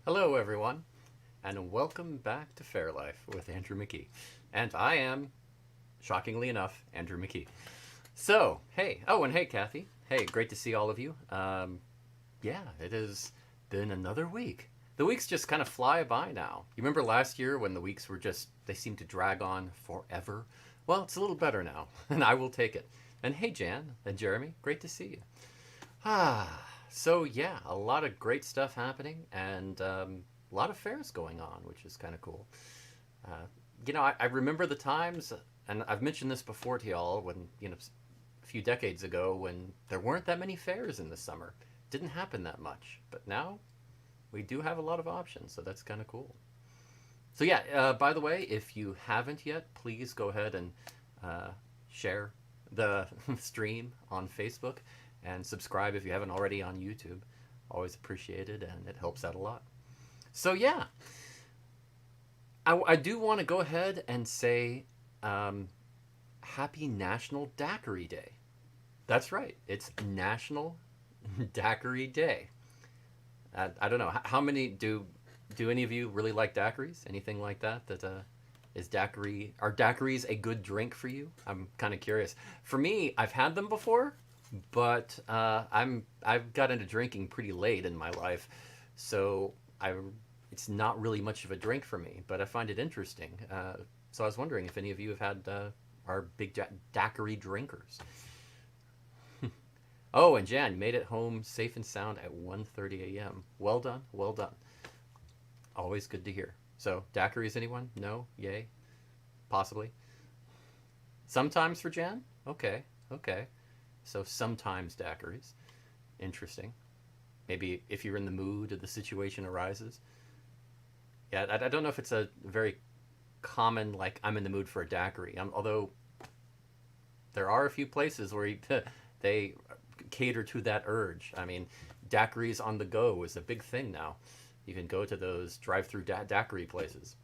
Hello, everyone, and welcome back to Fair Life with Andrew McKee. And I am, shockingly enough, Andrew McKee. So, hey, and hey, Kathy. Hey, great to see all of you. Yeah, it has been another week. The weeks just kind of fly by now. You remember last year when the weeks were they seemed to drag on forever? Well, it's a little better now, and I will take it. And hey, Jan and Jeremy, great to see you. So yeah, a lot of great stuff happening, and a lot of fairs going on, which is kind of cool. I remember the times, and I've mentioned this before to y'all when a few decades ago when there weren't that many fairs in the summer. Didn't happen that much, but now we do have a lot of options, so that's kind of cool. So yeah, by the way, if you haven't yet, please go ahead and share the stream on Facebook and subscribe if you haven't already on YouTube. Always appreciated, and it helps out a lot. So yeah, I do want to go ahead and say Happy National Daiquiri Day. That's right, it's National Daiquiri Day. I don't know how many do any of you really like daiquiris? Anything like that? Are daiquiris a good drink for you? I'm kind of curious. For me, I've had them before, but I've got into drinking pretty late in my life, so it's not really much of a drink for me. But I find it interesting. So I was wondering if any of you have had are big daiquiri drinkers. Oh, and Jan, you made it home safe and sound at 1:30 a.m. Well done, well done. Always good to hear. So, daiquiris, anyone? No? Yay? Possibly? Sometimes for Jan? Okay, okay. So, sometimes daiquiris. Interesting. Maybe if you're in the mood or the situation arises. Yeah, I don't know if it's a very common, like, I'm in the mood for a daiquiri. Although, there are a few places where they cater to that urge. I mean, daiquiris on the go is a big thing now. You can go to those drive-through daiquiri places.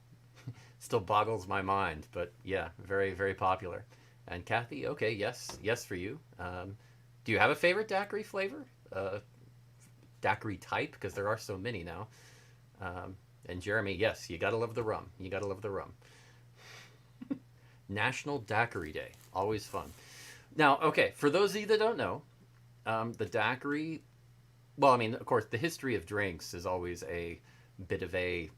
Still boggles my mind, but yeah, very, very popular. And Kathy, okay, yes for you. Do you have a favorite daiquiri flavor? Daiquiri type? Because there are so many now. And Jeremy, yes, you gotta love the rum. You gotta love the rum. National Daiquiri Day. Always fun. Now, okay, for those of you that don't know, the daiquiri, well, I mean, of course, the history of drinks is always a bit of a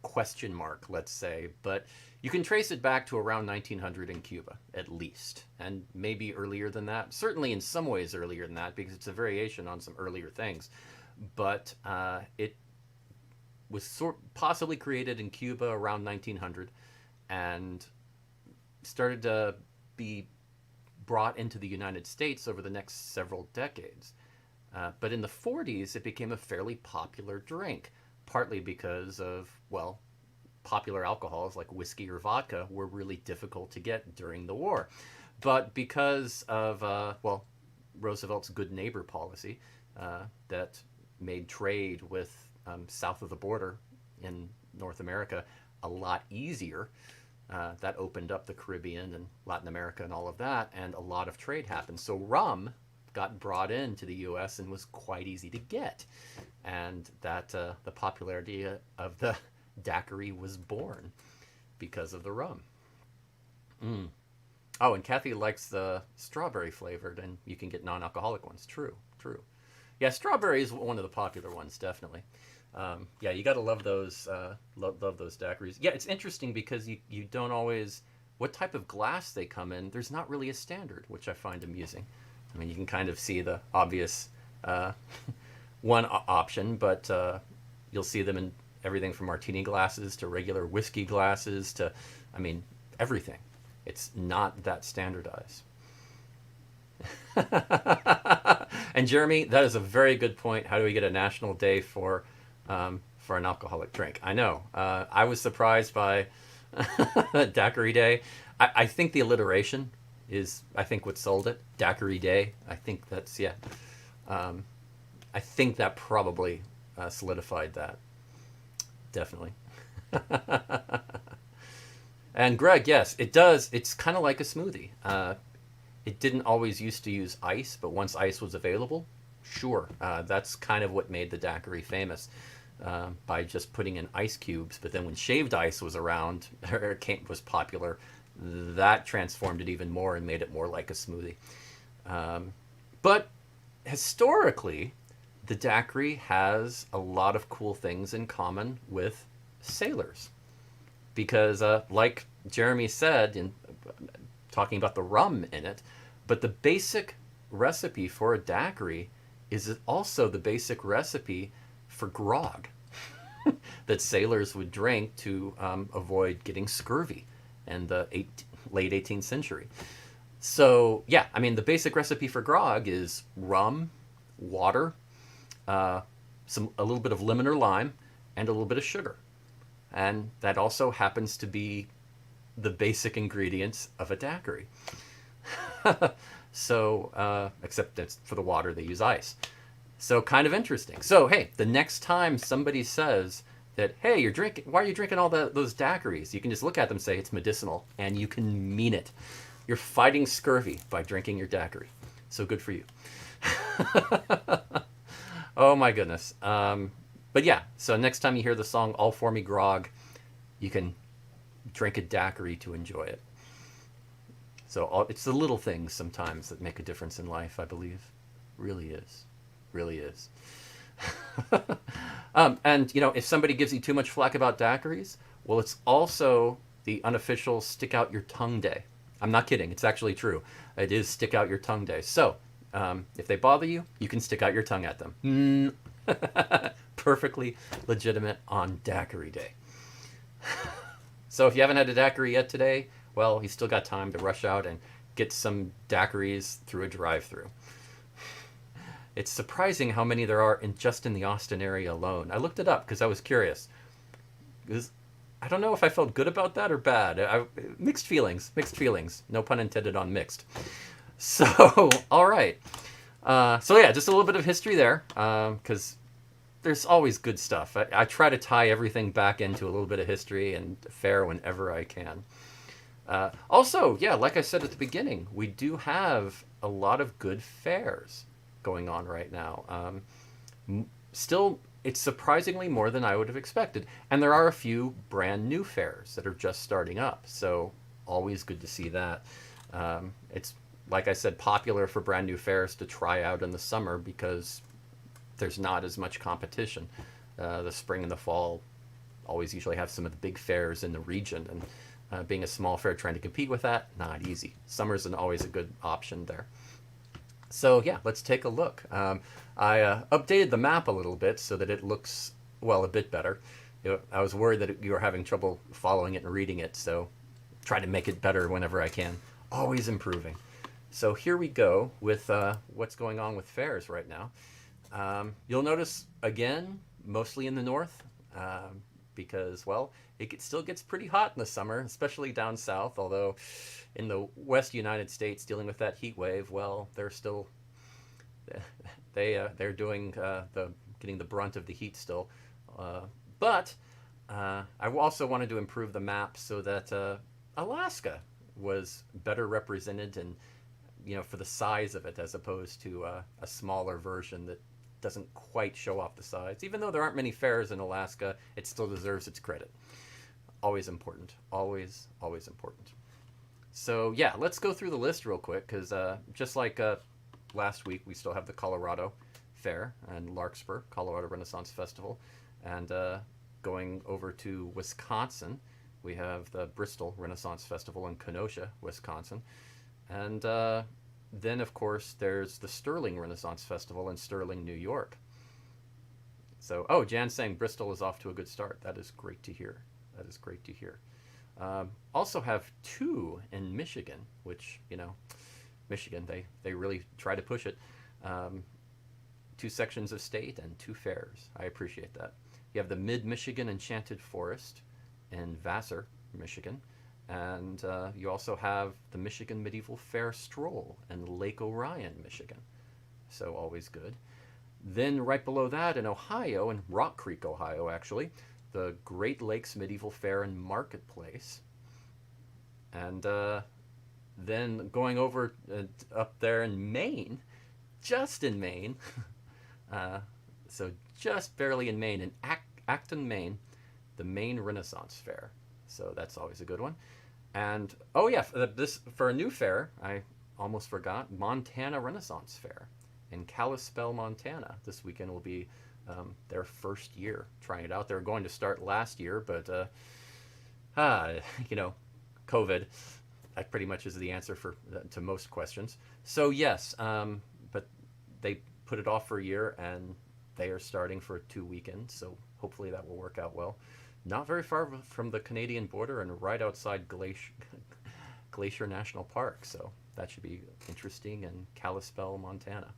question mark, let's say, but you can trace it back to around 1900 in Cuba, at least, and maybe earlier than that. Certainly in some ways earlier than that, because it's a variation on some earlier things. But it was possibly created in Cuba around 1900 and started to be brought into the United States over the next several decades. But in the 40s, it became a fairly popular drink, partly because of, well, popular alcohols like whiskey or vodka were really difficult to get during the war. But because of, Roosevelt's good neighbor policy that made trade with south of the border in North America a lot easier, that opened up the Caribbean and Latin America and all of that, and a lot of trade happened. So rum got brought into the U.S. and was quite easy to get, and that the popularity of the daiquiri was born because of the rum. Oh, and Kathy likes the strawberry flavored, and you can get non-alcoholic ones. True. Yeah, strawberry is one of the popular ones, definitely. Yeah, you got to love those. Love those daiquiris. Yeah, it's interesting because you don't always what type of glass they come in. There's not really a standard, which I find amusing. I mean, you can kind of see the obvious one option, but you'll see them in everything from martini glasses to regular whiskey glasses to, I mean, everything. It's not that standardized. And Jeremy, that is a very good point. How do we get a national day for an alcoholic drink? I know. I was surprised by Daiquiri Day. I think the alliteration is, I think, what sold it. Daiquiri Day. I think that's, yeah. I think that probably solidified that. Definitely. And Greg, yes, it does. It's kind of like a smoothie. It didn't always used to use ice, but once ice was available, sure. That's kind of what made the daiquiri famous. by just putting in ice cubes. But then when shaved ice was around, or was popular, that transformed it even more and made it more like a smoothie. But historically, the daiquiri has a lot of cool things in common with sailors. Because, like Jeremy said, in talking about the rum in it, but the basic recipe for a daiquiri is also the basic recipe for grog that sailors would drink to avoid getting scurvy in the late 18th century. So, yeah, I mean, the basic recipe for grog is rum, water, a little bit of lemon or lime, and a little bit of sugar. And that also happens to be the basic ingredients of a daiquiri. So, except that for the water, they use ice. So, kind of interesting. So, hey, the next time somebody says that, hey, why are you drinking all those daiquiris? You can just look at them and say it's medicinal, and you can mean it. You're fighting scurvy by drinking your daiquiri. So good for you. Oh my goodness. But yeah, so next time you hear the song All For Me Grog, you can drink a daiquiri to enjoy it. So it's the little things sometimes that make a difference in life, I believe. Really is. Really is. And, if somebody gives you too much flack about daiquiris, well, it's also the unofficial Stick Out Your Tongue Day. I'm not kidding. It's actually true. It is Stick Out Your Tongue Day. So, if they bother you, you can stick out your tongue at them. Perfectly legitimate on Daiquiri Day. So if you haven't had a daiquiri yet today, well, you still got time to rush out and get some daiquiris through a drive-thru. It's surprising how many there are just in the Austin area alone. I looked it up because I was curious. I don't know if I felt good about that or bad. Mixed feelings. No pun intended on mixed. So, all right. So yeah, just a little bit of history there, because there's always good stuff. I try to tie everything back into a little bit of history and Faire whenever I can. Also, yeah, like I said at the beginning, we do have a lot of good fairs going on right now. Still, it's surprisingly more than I would have expected. And there are a few brand new fairs that are just starting up. So always good to see that. It's, like I said, popular for brand new fairs to try out in the summer because there's not as much competition. The spring and the fall always usually have some of the big fairs in the region. And being a small fair trying to compete with that, not easy. Summer's always a good option there. So yeah, let's take a look. I updated the map a little bit so that it looks, well, a bit better. I was worried that you were having trouble following it and reading it, so try to make it better whenever I can. Always improving. So here we go with what's going on with fairs right now. You'll notice, again, mostly in the north, because, well, it still gets pretty hot in the summer, especially down south, although in the west United States, dealing with that heat wave, well, they're still, they're doing getting the brunt of the heat still. But I also wanted to improve the map so that Alaska was better represented and, for the size of it, as opposed to a smaller version that doesn't quite show off the size. Even though there aren't many fairs in Alaska, it still deserves its credit. Always important. Always, always important. So yeah, let's go through the list real quick, because just like last week, we still have the Colorado Fair and Larkspur, Colorado Renaissance Festival. And going over to Wisconsin, we have the Bristol Renaissance Festival in Kenosha, Wisconsin. And then, of course, there's the Sterling Renaissance Festival in Sterling, New York. So, Jan's saying Bristol is off to a good start. That is great to hear. That is great to hear. Also have two in Michigan, which, Michigan, they really try to push it. Two sections of state and two fairs. I appreciate that. You have the Mid-Michigan Enchanted Forest in Vassar, Michigan. And you also have the Michigan Medieval Fair Stroll in Lake Orion, Michigan. So always good. Then right below that in Ohio, in Rock Creek, Ohio, actually, the Great Lakes Medieval Fair and Marketplace. And then going over up there in Maine, just in Maine, so just barely in Maine, in Acton, Maine, the Maine Renaissance Fair. So that's always a good one. And oh yeah, this for a new fair, I almost forgot, Montana Renaissance Fair in Kalispell, Montana. This weekend will be their first year trying it out. They were going to start last year, but you know, COVID. That pretty much is the answer for to most questions. So yes, but they put it off for a year, and they are starting for 2 weekends. So hopefully that will work out well. Not very far from the Canadian border and right outside Glacier National Park. So that should be interesting in Kalispell, Montana.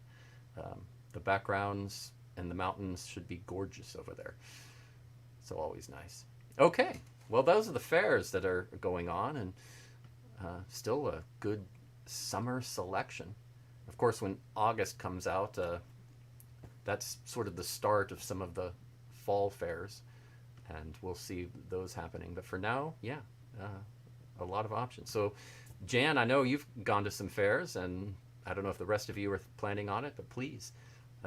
The backgrounds and the mountains should be gorgeous over there. So always nice. Okay, well those are the fairs that are going on, and still a good summer selection. Of course, when August comes out, that's sort of the start of some of the fall fairs, and we'll see those happening. But for now, yeah, a lot of options. So, Jan, I know you've gone to some fairs, and I don't know if the rest of you are planning on it, but please,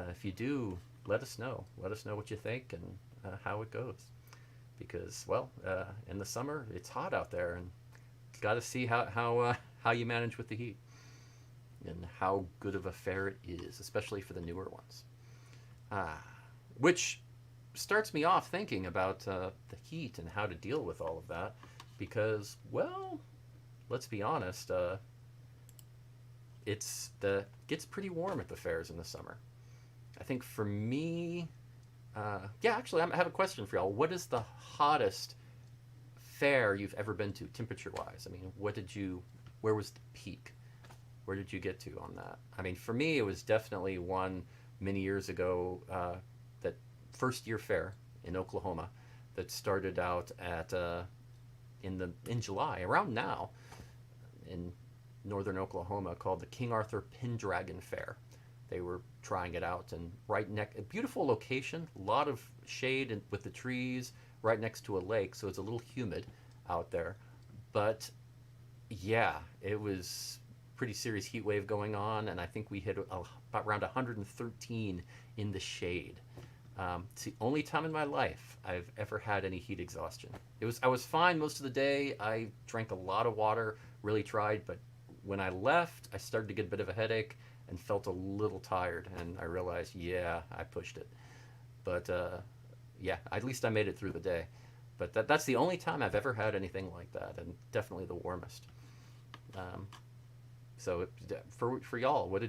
if you do, let us know. Let us know what you think and how it goes. Because, well, in the summer, it's hot out there, and got to see how you manage with the heat and how good of a fair it is, especially for the newer ones. Which starts me off thinking about the heat and how to deal with all of that, because, well, let's be honest, gets pretty warm at the fairs in the summer. I think for me, yeah, actually, I have a question for y'all. What is the hottest fair you've ever been to, temperature-wise? I mean, where was the peak? Where did you get to on that? I mean, for me, it was definitely one many years ago, that first year fair in Oklahoma that started out at in July, around now, in northern Oklahoma, called the King Arthur Pendragon Fair. They were trying it out, and a beautiful location, a lot of shade with the trees, right next to a lake, so it's a little humid out there. But yeah, it was pretty serious heat wave going on, and I think we hit about around 113 in the shade. It's the only time in my life I've ever had any heat exhaustion. I was fine most of the day. I drank a lot of water, really tried, but when I left, I started to get a bit of a headache and felt a little tired, and I realized, yeah, I pushed it. But yeah, at least I made it through the day. But that's the only time I've ever had anything like that, and definitely the warmest. So for y'all, what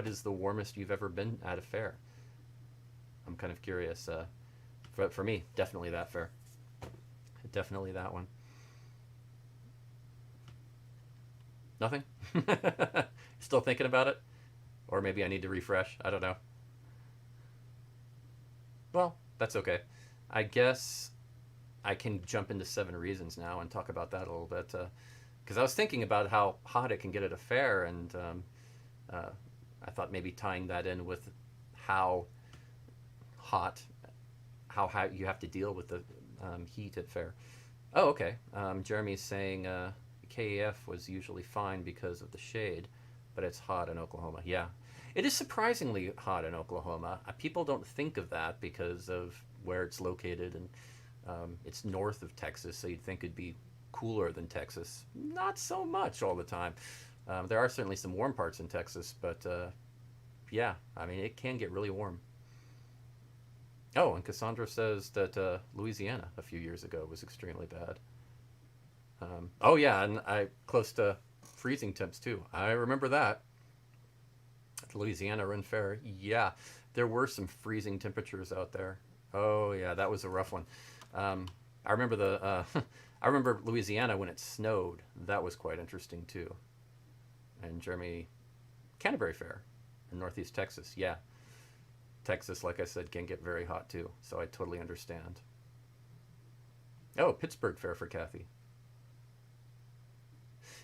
is the warmest you've ever been at a fair? I'm kind of curious. For me, definitely that fair. Definitely that one. Nothing? Still thinking about it? Or maybe I need to refresh. I don't know. Well, that's okay. I guess I can jump into 7 reasons now and talk about that a little bit. Because I was thinking about how hot it can get at a fair, and I thought maybe tying that in with how hot you have to deal with the heat at fair. Oh, okay. Jeremy's saying KAF was usually fine because of the shade, but it's hot in Oklahoma. Yeah, it is surprisingly hot in Oklahoma. People don't think of that because of where it's located, and it's north of Texas, so you'd think it'd be cooler than Texas. Not so much all the time. There are certainly some warm parts in Texas, but yeah, I mean, it can get really warm. Oh, and Cassandra says that Louisiana a few years ago was extremely bad. Oh yeah, and close to freezing temps too. I remember that. At Louisiana Run Fair. Yeah, there were some freezing temperatures out there. Oh yeah, that was a rough one. I remember I remember Louisiana when it snowed. That was quite interesting too. And Jeremy, Canterbury Fair in Northeast Texas. Yeah, Texas, like I said, can get very hot too. So I totally understand. Oh, Pittsburgh Fair for Kathy.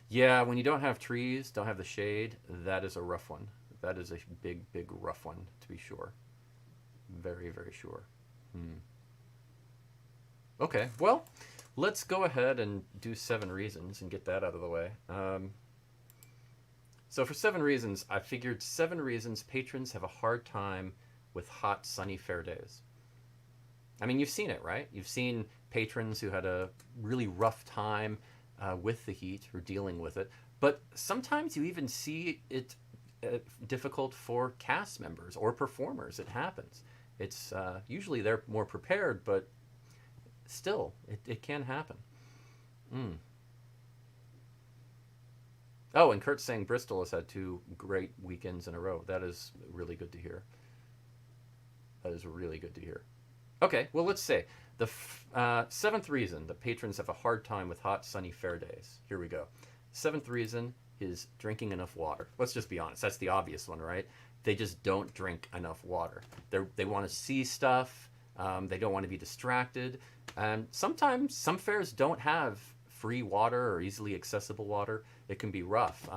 Yeah, when you don't have trees, don't have the shade, that is a rough one. That is a big, big rough one, to be sure. Very, very sure. Okay, well, let's go ahead and do 7 reasons and get that out of the way. So for 7 reasons, I figured 7 reasons patrons have a hard time with hot, sunny fair days. I mean, you've seen it, right? You've seen patrons who had a really rough time with the heat or dealing with it. But sometimes you even see it difficult for cast members or performers. It happens. It's usually they're more prepared, but still, it can happen. Mm. Oh, and Kurt's saying Bristol has had two great weekends in a row. That is really good to hear. That is really good to hear. Okay, well, let's say the seventh reason that patrons have a hard time with hot, sunny, fair days. Here we go. Seventh reason is drinking enough water. Let's just be honest. That's the obvious one, right? They just don't drink enough water. They want to see stuff. They don't want to be distracted. And sometimes some fairs don't have free water or easily accessible water. It can be rough,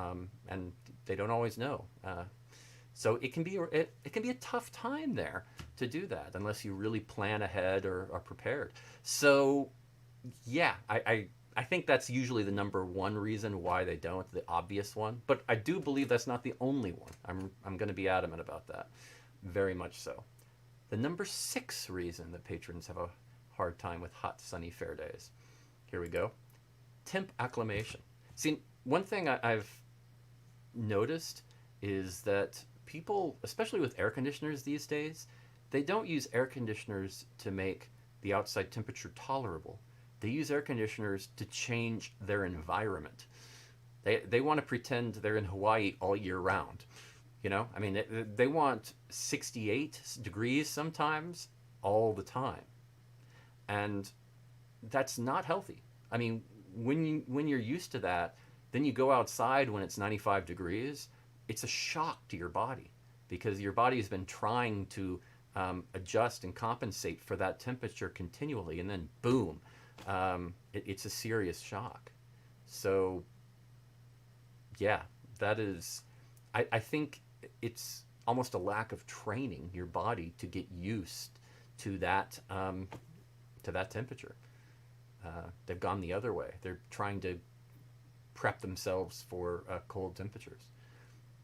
and they don't always know. So it can be a tough time there to do that unless you really plan ahead or are prepared. So yeah, I think that's usually the number one reason why they don't, the obvious one. But I do believe that's not the only one. I'm going to be adamant about that, very much so. The number six reason that patrons have a hard time with hot, sunny, fair days. Here we go. Temp acclimation. See, one thing I've noticed is that people, especially with air conditioners these days, they don't use air conditioners to make the outside temperature tolerable. They use air conditioners to change their environment. They want to pretend they're in Hawaii all year round. You know, I mean, they want 68 degrees sometimes all the time. And that's not healthy. I mean, when you're used to that, then you go outside when it's 95 degrees, it's a shock to your body because your body has been trying to adjust and compensate for that temperature continually, and then boom, it's a serious shock. So yeah, that is, I think it's almost a lack of training your body to get used to that temperature. They've gone the other way. They're trying to prep themselves for cold temperatures.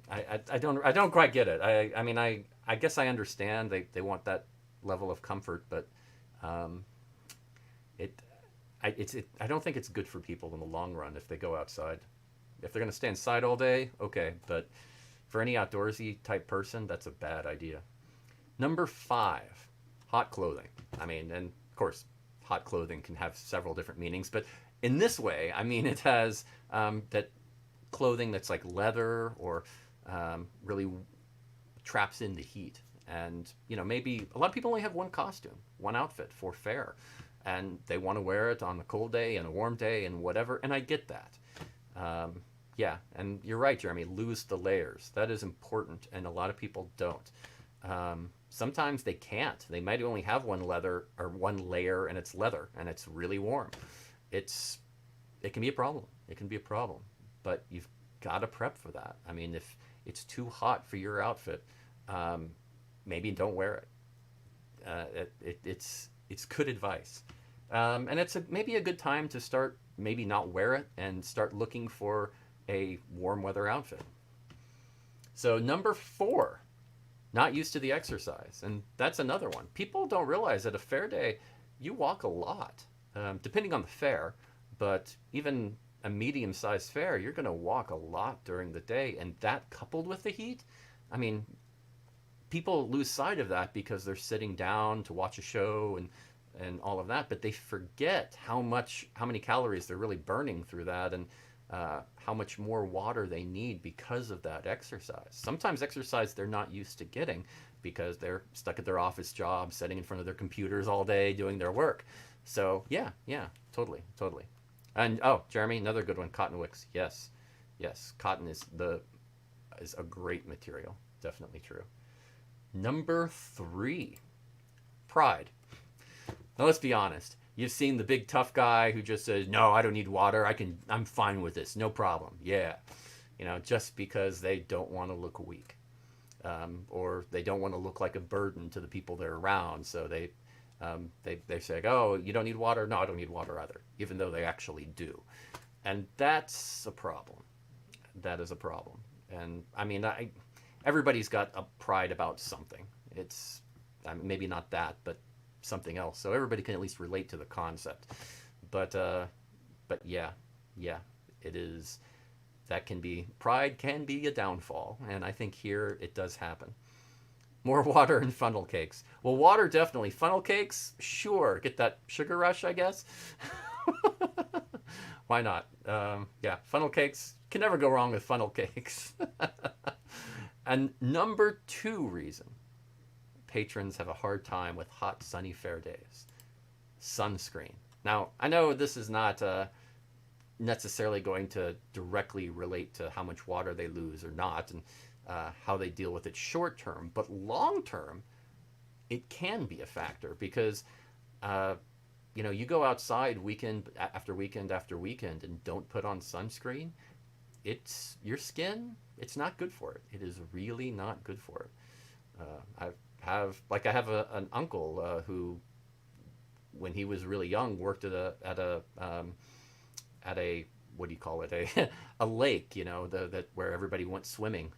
I don't quite get it. I mean I guess I understand they want that level of comfort, but it I don't think it's good for people in the long run if they go outside. If they're going to stay inside all day, okay, but for any outdoorsy type person, that's a bad idea. Number five, hot clothing. I mean, and of course, hot clothing can have several different meanings, but in this way, I mean, it has that clothing that's like leather or really traps in the heat. And, you know, maybe a lot of people only have one costume, one outfit for Faire, and they want to wear it on a cold day and a warm day and whatever, and I get that. Yeah, and you're right, Jeremy, lose the layers. That is important, and a lot of people don't. Sometimes they can't. They might only have one leather or one layer, and it's leather, and it's really warm. It can be a problem. It can be a problem, but you've got to prep for that. I mean, if it's too hot for your outfit, maybe don't wear it. It's good advice, and it's maybe a good time to start maybe not wear it and start looking for a warm weather outfit. So number four, not used to the exercise, and that's another one. People don't realize that a fair day, you walk a lot, depending on the fair, but even a medium-sized fair, you're going to walk a lot during the day, and that coupled with the heat, I mean, people lose sight of that because they're sitting down to watch a show and all of that, but they forget how many calories they're really burning through that, and how much more water they need because of that exercise. Sometimes exercise they're not used to getting because they're stuck at their office job, sitting in front of their computers all day doing their work. So yeah, totally. And oh, Jeremy, another good one, cotton wicks. Yes, cotton is a great material. Definitely true. Number three, pride. Now let's be honest. You've seen the big tough guy who just says, "No, I don't need water. I'm fine with this. No problem." Yeah, you know, just because they don't want to look weak, or they don't want to look like a burden to the people they're around. So they say, "Oh, you don't need water." No, I don't need water either, even though they actually do, and that's a problem. That is a problem. And I mean, everybody's got a pride about something. It's maybe not that, but something else, so everybody can at least relate to the concept. But yeah, yeah, it is. That can be pride can be a downfall, and I think here it does happen. More water and funnel cakes. Well, water definitely. Funnel cakes, sure. Get that sugar rush, I guess. Why not? Yeah, funnel cakes can never go wrong with funnel cakes. And number two reason patrons have a hard time with hot, sunny, fair days: sunscreen. Now, I know this is not necessarily going to directly relate to how much water they lose or not, and how they deal with it short term, but long term, it can be a factor because you go outside weekend after weekend after weekend and don't put on sunscreen, it's your skin. It's not good for it. It is really not good for it. I have an uncle who, when he was really young, worked at a what do you call it, a lake, that where everybody went swimming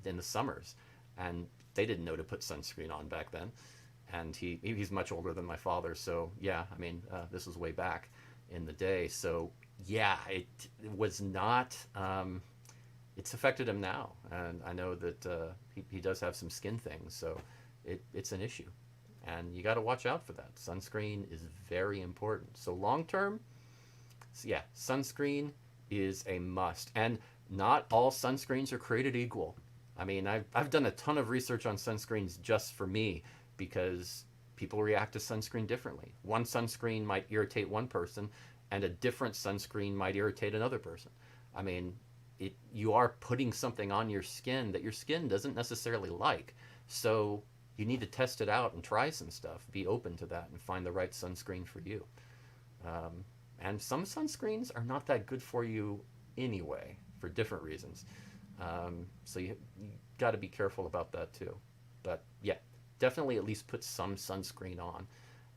in the summers, and they didn't know to put sunscreen on back then. And he's much older than my father, so yeah, I mean, this was way back in the day. So yeah, it was not. It's affected him now, and I know that he does have some skin things, so it's an issue, and you got to watch out for that. Sunscreen is very important. So long term, yeah, sunscreen is a must, and not all sunscreens are created equal. I mean, I've done a ton of research on sunscreens just for me because people react to sunscreen differently. One sunscreen might irritate one person, and a different sunscreen might irritate another person. I mean, you are putting something on your skin that your skin doesn't necessarily like. So you need to test it out and try some stuff. Be open to that and find the right sunscreen for you. And some sunscreens are not that good for you anyway, for different reasons. So you got to be careful about that too. But yeah, definitely at least put some sunscreen on.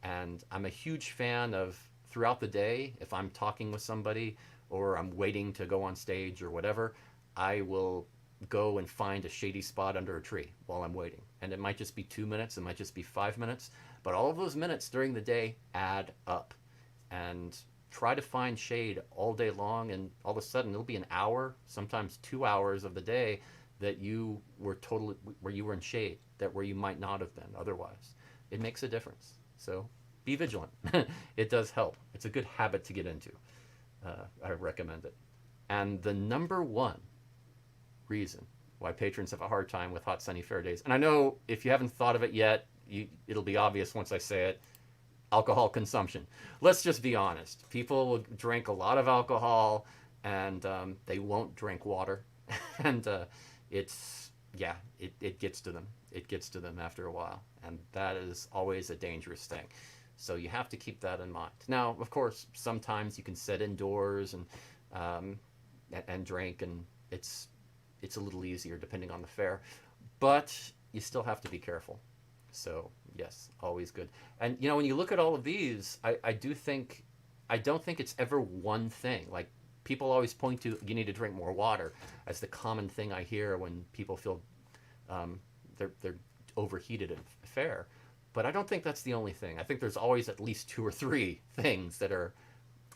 And I'm a huge fan of throughout the day, if I'm talking with somebody or I'm waiting to go on stage or whatever, I will go and find a shady spot under a tree while I'm waiting. And it might just be 2 minutes, it might just be 5 minutes, but all of those minutes during the day add up. And try to find shade all day long, and all of a sudden it'll be an hour, sometimes 2 hours of the day that you were totally where you were in shade, that where you might not have been otherwise. It makes a difference. So be vigilant. It does help. It's a good habit to get into. I recommend it. And the number one reason why patrons have a hard time with hot, sunny, fair days, and I know if you haven't thought of it yet, it'll be obvious once I say it: alcohol consumption. Let's just be honest. People will drink a lot of alcohol, and they won't drink water. And it gets to them. It gets to them after a while. And that is always a dangerous thing. So you have to keep that in mind. Now, of course, sometimes you can sit indoors and drink, and it's a little easier depending on the fare. But you still have to be careful. So yes, always good. And when you look at all of these, I don't think it's ever one thing. Like, people always point to, you need to drink more water as the common thing I hear when people feel they're overheated and fair. But I don't think that's the only thing. I think there's always at least 2 or 3 things that are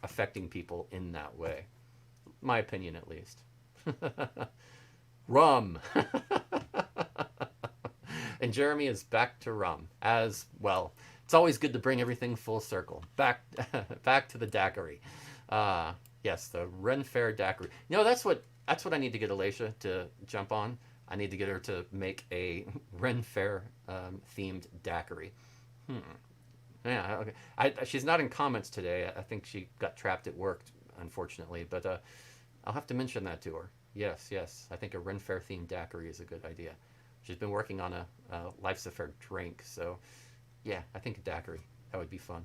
affecting people in that way. My opinion, at least. Rum. And Jeremy is back to rum as well. It's always good to bring everything full circle. Back to the daiquiri. Yes, the Faire daiquiri. That's what I need to get Alicia to jump on. I need to get her to make a Faire themed daiquiri. Yeah, okay. She's not in comments today. I think she got trapped at work, unfortunately. But I'll have to mention that to her. Yes. I think a Faire themed daiquiri is a good idea. She's been working on a Life's a Fair drink, so yeah, I think a daiquiri. That would be fun.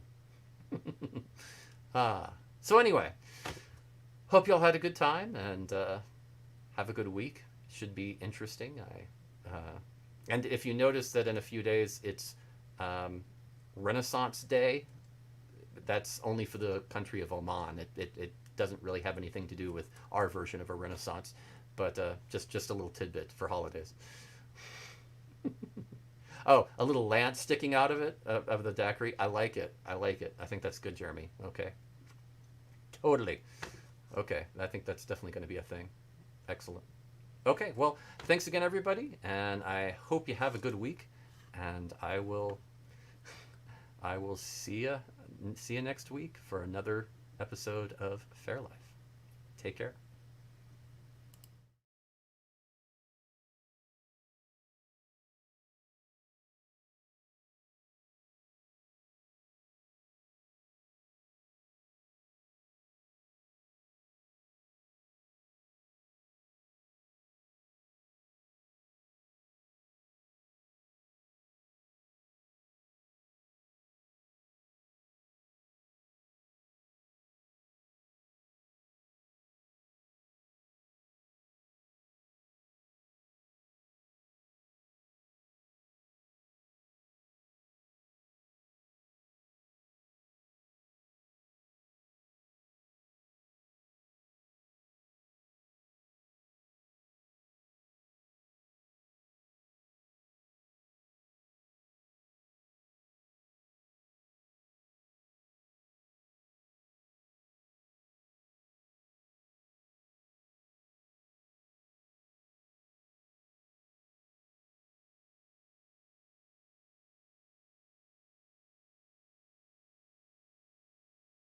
So anyway, hope y'all had a good time, and have a good week. Should be interesting. And if you notice that in a few days it's Renaissance Day, that's only for the country of Oman. It doesn't really have anything to do with our version of a Renaissance, but just a little tidbit for holidays. Oh, a little lance sticking out of it, of the daiquiri. I like it. I like it. I think that's good, Jeremy. Okay. Totally. Okay. I think that's definitely going to be a thing. Excellent. Okay. Well, thanks again, everybody. And I hope you have a good week. And I will see you next week for another episode of Fair Life. Take care.